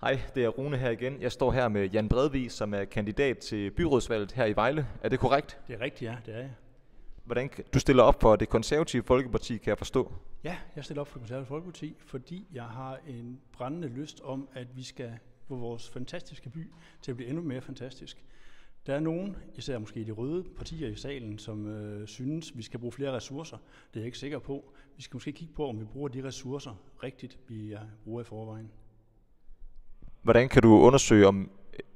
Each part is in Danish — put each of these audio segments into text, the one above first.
Hej, det er Rune her igen. Jeg står her med Jan Bredvig, som er kandidat til byrådsvalget her i Vejle. Er det korrekt? Det er rigtigt, ja, det er jeg. Hvordan du stiller op for Det Konservative Folkeparti, kan jeg forstå? Ja, jeg stiller op for Det Konservative Folkeparti, fordi jeg har en brændende lyst om, at vi skal få vores fantastiske by til at blive endnu mere fantastisk. Der er nogen, især måske de røde partier i salen, som synes, vi skal bruge flere ressourcer. Det er jeg ikke sikker på. Vi skal måske kigge på, om vi bruger de ressourcer rigtigt, vi bruger i forvejen. Hvordan kan du undersøge,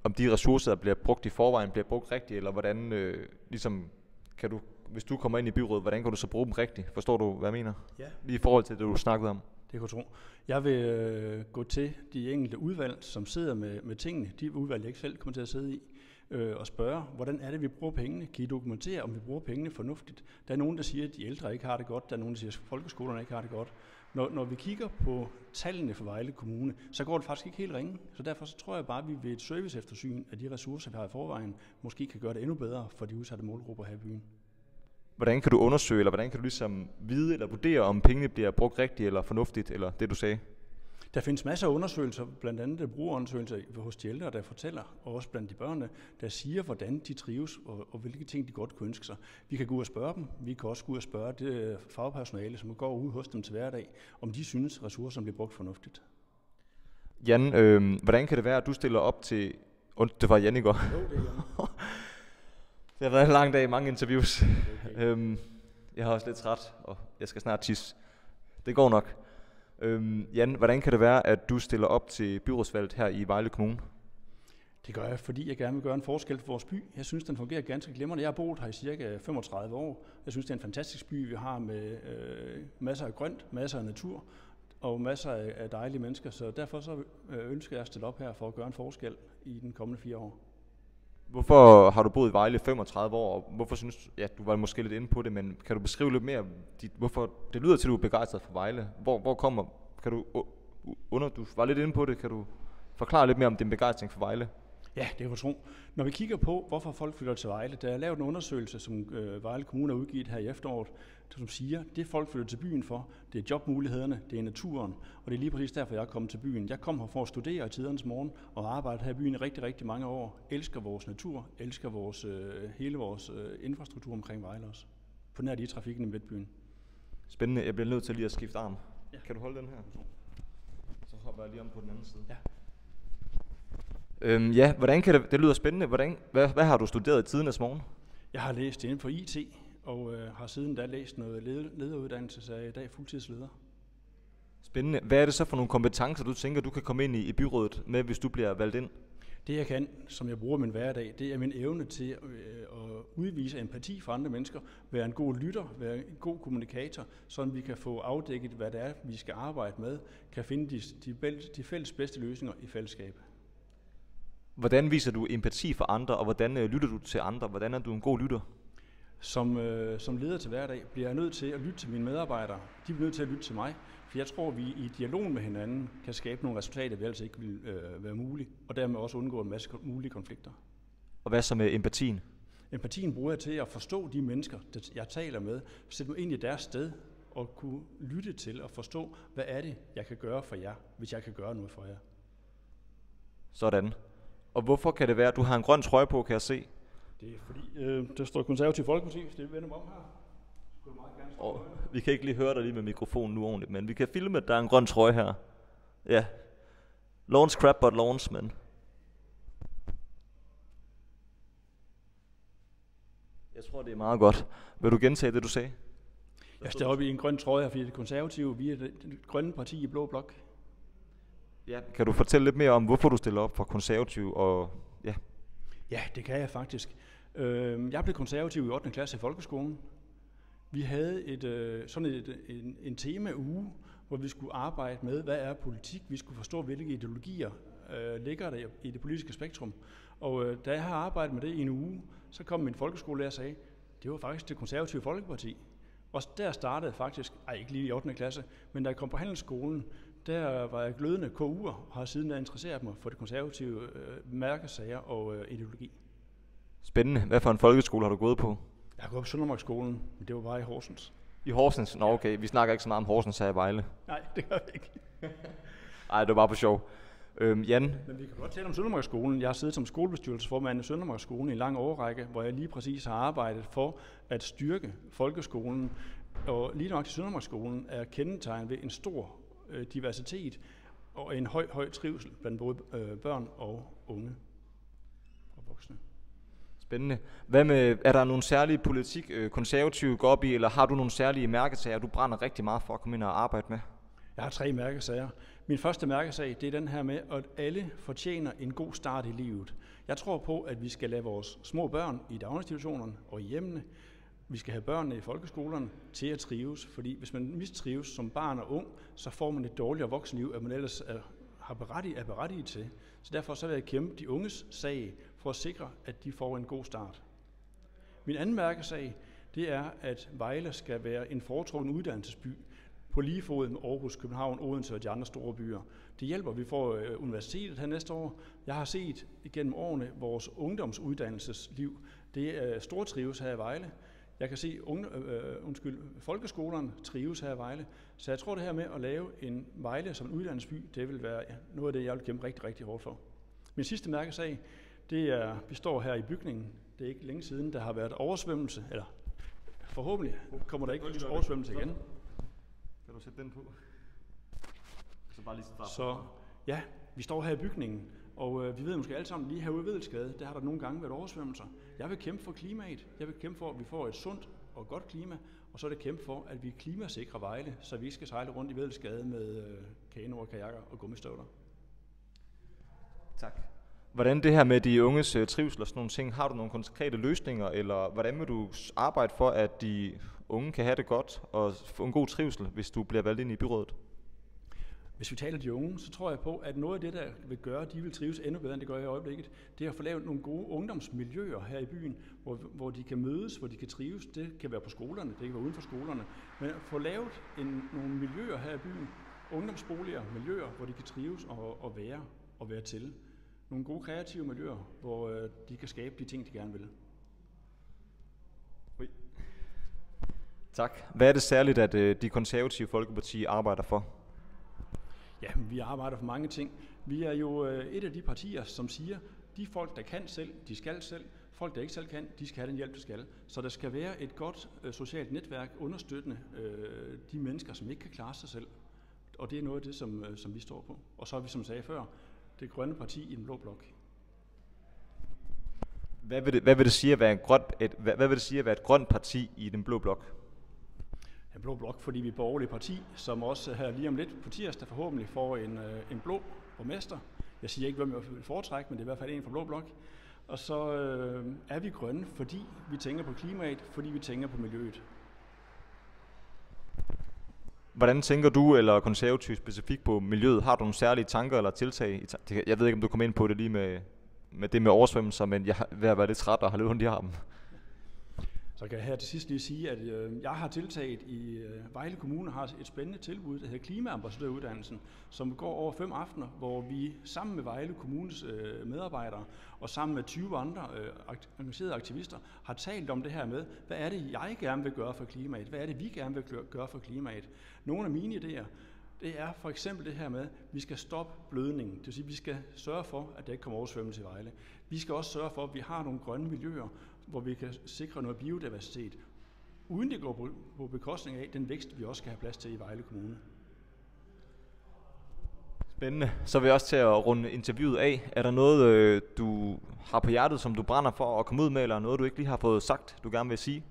om de ressourcer, der bliver brugt i forvejen, bliver brugt rigtigt, eller hvordan, kan du, hvis du kommer ind i byrådet, hvordan kan du så bruge dem rigtigt? Forstår du, hvad jeg mener? Ja. Lige i forhold til det, du snakkede om. Det kan du tro. Jeg vil gå til de enkelte udvalg, som sidder med tingene, de udvalg, jeg ikke selv kommer til at sidde i, og spørge, hvordan er det, vi bruger pengene? Kan I dokumentere, om vi bruger pengene fornuftigt? Der er nogen, der siger, at de ældre ikke har det godt. Der er nogen, der siger, at folkeskolerne ikke har det godt. Når vi kigger på tallene for Vejle Kommune, så går det faktisk ikke helt ringe. Så derfor så tror jeg bare, at vi ved et serviceeftersyn af de ressourcer, vi har i forvejen, måske kan gøre det endnu bedre for de udsatte målgrupper her i byen. Hvordan kan du undersøge, eller hvordan kan du ligesom vide eller vurdere, om pengene bliver brugt rigtigt eller fornuftigt, eller det du sagde? Der findes masser af undersøgelser, blandt andet brugerundersøgelser hos de ældre, der fortæller, og også blandt de børnene, der siger, hvordan de trives, og hvilke ting de godt kunne ønske sig. Vi kan gå ud og spørge dem. Vi kan også gå ud og spørge det fagpersonale, som går ud hos dem til hverdag, om de synes, ressourcerne bliver brugt fornuftigt. Jan, hvordan kan det være, at du stiller op til... Det var Jan i går. Jo, det er Jan. Det har været en lang dag, mange interviews. Okay. Jeg har også lidt træt, og jeg skal snart tisse. Det går nok. Jan, hvordan kan det være, at du stiller op til byrådsvalget her i Vejle Kommune? Det gør jeg, fordi jeg gerne vil gøre en forskel for vores by. Jeg synes, den fungerer ganske glimrende. Jeg har boet her i cirka 35 år. Jeg synes, det er en fantastisk by, vi har med masser af grønt, masser af natur og masser af dejlige mennesker. Så derfor så ønsker jeg at stille op her for at gøre en forskel i den kommende 4 år. Hvorfor har du boet i Vejle 35 år, og hvorfor synes du, ja, du var måske lidt inde på det, men kan du beskrive lidt mere, hvorfor det lyder til, at du er begejstret for Vejle? Hvor kommer, kan du, du var lidt inde på det, kan du forklare lidt mere om din begejstring for Vejle? Ja, det kan du tro. Når vi kigger på, hvorfor folk flytter til Vejle, der er lavet en undersøgelse, som Vejle Kommune har udgivet her i efteråret, som siger, at det folk flytter til byen for, det er jobmulighederne, det er naturen, og det er lige præcis derfor, jeg er kommet til byen. Jeg kom her for at studere i tidernes morgen og arbejde her i byen i rigtig, rigtig mange år. Elsker vores natur, elsker hele vores infrastruktur omkring Vejle også. På nær i trafikken i Midtbyen. Spændende. Jeg bliver nødt til lige at skifte arm. Ja. Kan du holde den her? Så hopper jeg lige om på den anden side. Ja. Ja, hvordan kan det lyder spændende. Hvad har du studeret i tidernes morgen? Jeg har læst inden for IT, og har siden da læst noget lederuddannelse, så jeg er i dag fuldtidsleder. Spændende. Hvad er det så for nogle kompetencer, du tænker, du kan komme ind i byrådet med, hvis du bliver valgt ind? Det jeg kan, som jeg bruger min hverdag, det er min evne til at udvise empati for andre mennesker, være en god lytter, være en god kommunikator, så vi kan få afdækket, hvad det er, vi skal arbejde med, kan finde de fælles bedste løsninger i fællesskab. Hvordan viser du empati for andre, og hvordan lytter du til andre? Hvordan er du en god lytter? Som leder til hverdag bliver jeg nødt til at lytte til mine medarbejdere. De bliver nødt til at lytte til mig, for jeg tror, at vi i dialog med hinanden kan skabe nogle resultater, vi ellers ikke vil være mulige, og dermed også undgå en masse mulige konflikter. Og hvad så med empatien? Empatien bruger jeg til at forstå de mennesker, jeg taler med, sætte mig ind i deres sted og kunne lytte til og forstå, hvad er det, jeg kan gøre for jer, hvis jeg kan gøre noget for jer. Sådan. Og hvorfor kan det være, at du har en grøn trøje på, kan jeg se? Det er fordi, der står Konservative Folkeparti, hvis det vender mig om her. Skulle meget gerne stå vi kan ikke lige høre dig lige med mikrofonen nu ordentligt, men vi kan filme, at der er en grøn trøje her. Ja. Lawns crap, but Lawns, men. Jeg tror, det er meget godt. Vil du gentage det, du sagde? Jeg står oppe i en grøn trøje her, fordi det Konservative, vi er det grønne parti i blå blok. Ja, kan du fortælle lidt mere om, hvorfor du stiller op for konservativ og ja? Ja, det kan jeg faktisk. Jeg blev konservativ i 8. klasse i folkeskolen. Vi havde en temauge, hvor vi skulle arbejde med, hvad er politik? Vi skulle forstå, hvilke ideologier ligger der i det politiske spektrum. Og da jeg har arbejdet med det i en uge, så kom min folkeskolelærer og sagde, det var faktisk det Konservative Folkeparti. Og der startede faktisk, ikke lige i 8. klasse, men da jeg kom på handelsskolen, der var jeg glødende KU'er og har siden da interesseret mig for det konservative mærkesager og ideologi. Spændende. Hvad for en folkeskole har du gået på? Jeg har gået på Søndermarksskolen, men det var bare i Horsens. I Horsens? Nå okay, vi snakker ikke så meget om Horsens her i Vejle. Nej, det gør vi ikke. Nej, det var bare på sjov. Jan? Men vi kan godt tale om Søndermarksskolen. Jeg har siddet som skolebestyrelsesformand i Søndermarksskolen i en lang årrække, hvor jeg lige præcis har arbejdet for at styrke folkeskolen. Og lige nok til Søndermarksskolen er kendetegnet ved en stor diversitet og en høj trivsel blandt både børn og unge og voksne. Spændende. Hvad med, er der nogle særlige politik, konservative går op i, eller har du nogle særlige mærkesager, du brænder rigtig meget for at komme ind og arbejde med? Jeg har 3 mærkesager. Min første mærkesag, det er den her med, at alle fortjener en god start i livet. Jeg tror på, at vi skal lade vores små børn i daginstitutionerne og i hjemmene, vi skal have børnene i folkeskolerne til at trives, fordi hvis man mistrives som barn og ung, så får man et dårligere voksenliv, end man ellers er berettiget til. Så derfor så vil jeg kæmpe de unges sag for at sikre, at de får en god start. Min anden mærkesag, det er, at Vejle skal være en foretrukken uddannelsesby på lige fod med Aarhus, København, Odense og de andre store byer. Det hjælper, vi får universitetet her næste år. Jeg har set igennem årene vores ungdomsuddannelsesliv. Det er stortrives her i Vejle. Jeg kan se, folkeskolerne trives her i Vejle. Så jeg tror, det her med at lave en Vejle som en uddannelsesby, det vil være noget af det, jeg vil kæmpe rigtig, rigtig hårdt for. Min sidste mærkesag, det er, vi står her i bygningen. Det er ikke længe siden, der har været oversvømmelse, eller forhåbentlig kommer der ikke oversvømmelse igen. Kan du sætte den på? Så bare lige starte. Så ja, vi står her i bygningen, og vi ved måske alle sammen, lige herude i Vedelsgade, der har der nogle gange været oversvømmelser. Jeg vil kæmpe for klimaet. Jeg vil kæmpe for, at vi får et sundt og godt klima, og så er det kæmpe for, at vi klimasikrer Vejle, så vi ikke skal sejle rundt i Vedelsgade med kanoer, kajakker og gummistøvler. Tak. Hvordan det her med de unges trivsel og sådan nogle ting, har du nogle konkrete løsninger, eller hvordan vil du arbejde for, at de unge kan have det godt og få en god trivsel, hvis du bliver valgt ind i byrådet? Hvis vi taler de unge, så tror jeg på, at noget af det, der vil gøre, at de vil trives endnu bedre, end det gør i øjeblikket, det er at få lavet nogle gode ungdomsmiljøer her i byen, hvor de kan mødes, hvor de kan trives. Det kan være på skolerne, det kan være uden for skolerne. Men at få lavet nogle miljøer her i byen, ungdomsboliger, miljøer, hvor de kan trives og være til. Nogle gode kreative miljøer, hvor de kan skabe de ting, de gerne vil. Tak. Hvad er det særligt, at de konservative Folkeparti arbejder for? Ja, vi arbejder for mange ting. Vi er jo et af de partier, som siger, de folk, der kan selv, de skal selv. Folk, der ikke selv kan, de skal have den hjælp, de skal. Så der skal være et godt socialt netværk understøttende de mennesker, som ikke kan klare sig selv. Og det er noget af det, som vi står på. Og så er vi, som sagde før, det grønne parti i den blå blok. Hvad vil det sige at være et grønt parti i den blå blok? En blå blok, fordi vi er borgerlige parti, som også her lige om lidt på tirsdag forhåbentlig får en blå borgmester. Jeg siger ikke, hvem jeg vil foretrække, men det er i hvert fald en fra blå blok. Og så er vi grønne, fordi vi tænker på klimaet, fordi vi tænker på miljøet. Hvordan tænker du eller konservativ specifikt på miljøet? Har du nogle særlige tanker eller tiltag? Jeg ved ikke, om du kommer ind på det lige med det med oversvømmelser, men jeg er ved at være lidt træt og har lidt ondt i armen. Så kan jeg her til sidst lige sige, at jeg har tiltaget i Vejle Kommune har et spændende tilbud, der hedder Klimaambassadøruddannelsen, som går over 5 aftener, hvor vi sammen med Vejle Kommunes medarbejdere og sammen med 20 andre engagerede aktivister har talt om det her med, hvad er det, jeg gerne vil gøre for klimaet? Hvad er det, vi gerne vil gøre for klimaet? Nogle af mine idéer, det er for eksempel det her med, at vi skal stoppe blødningen. Det vil sige, at vi skal sørge for, at der ikke kommer oversvømmelse i Vejle. Vi skal også sørge for, at vi har nogle grønne miljøer, hvor vi kan sikre noget biodiversitet, uden det går på bekostning af den vækst, vi også skal have plads til i Vejle Kommune. Spændende. Så vil jeg også til at runde interviewet af. Er der noget, du har på hjertet, som du brænder for at komme ud med, eller noget, du ikke lige har fået sagt, du gerne vil sige?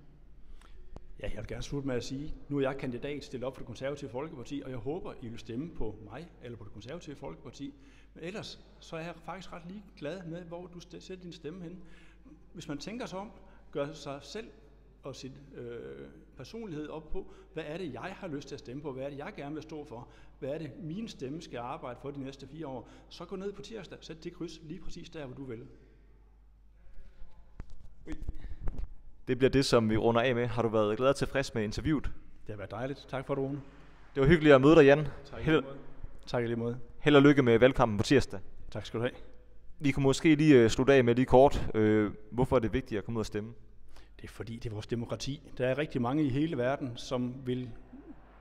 Ja, jeg vil gerne slutte med at sige, nu er jeg kandidat stillet op for det konservative Folkeparti, og jeg håber, I vil stemme på mig eller på det konservative Folkeparti. Men ellers så er jeg faktisk ret ligeglad med, hvor du sætter din stemme hen. Hvis man tænker sig om, gør sig selv og sin personlighed op på, hvad er det, jeg har lyst til at stemme på, hvad er det, jeg gerne vil stå for, hvad er det, min stemme skal arbejde for de næste 4 år, så gå ned på tirsdag, sæt det kryds lige præcis der, hvor du vil. Det bliver det, som vi runder af med. Har du været glad og tilfreds med interviewet? Det har været dejligt. Tak for det, Rune. Det var hyggeligt at møde dig, Jan. Tak i lige måde. Held og lykke med valgkampen på tirsdag. Tak skal du have. Vi kunne måske lige slutte af med lige kort. Hvorfor er det vigtigt at komme ud og stemme? Det er fordi, det er vores demokrati. Der er rigtig mange i hele verden, som vil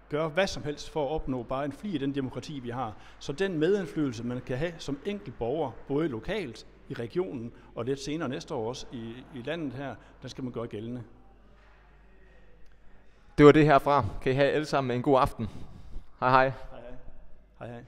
gøre hvad som helst for at opnå bare en fli af den demokrati, vi har. Så den medindflydelse, man kan have som enkelt borger, både lokalt, i regionen og lidt senere næste år også i landet her, den skal man gøre gældende. Det var det herfra. Kan I have alle sammen en god aften. Hej hej. Hej hej. Hej hej.